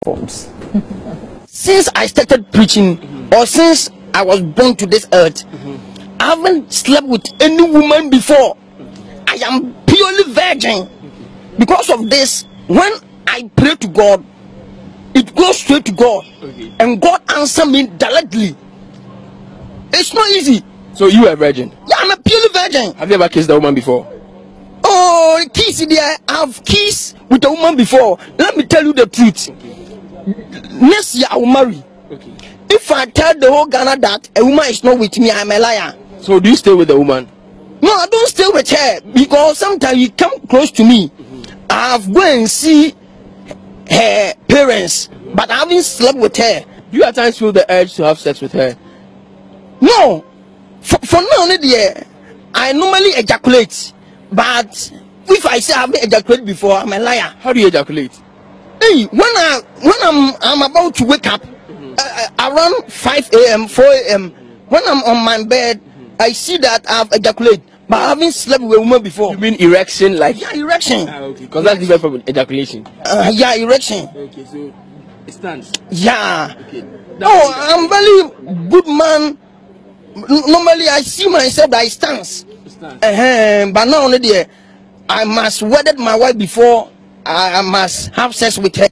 forms. Since I started preaching, or since I was born to this earth, I haven't slept with any woman before. I am purely virgin. Because of this, when I pray to God, it goes straight to God, and God answers me directly. It's not easy. So you are a virgin? Yeah, I'm a purely virgin. Have you ever kissed a woman before? Oh, kiss there. I've kissed with a woman before. Let me tell you the truth. Next year I will marry. If I tell the whole Ghana that a woman is not with me, I'm a liar. So do you stay with the woman? No, I don't stay with her, because sometimes you come close to me. I've gone and see her parents, but I haven't slept with her. Do you at times feel the urge to have sex with her? No. For now, I normally ejaculate, but if I say I haven't ejaculated before, I'm a liar. How do you ejaculate? Hey, when I'm about to wake up around 5 a.m., 4 a.m., when I'm on my bed, I see that I've ejaculated, but I haven't slept with a woman before. You mean erection? Like yeah, erection. Okay, because that's different from ejaculation. Yeah, erection. Okay, so it stands. Yeah. Okay. Oh, I'm very good man. Normally, I see myself that I stands. But now, I must wedded my wife before I must have sex with her.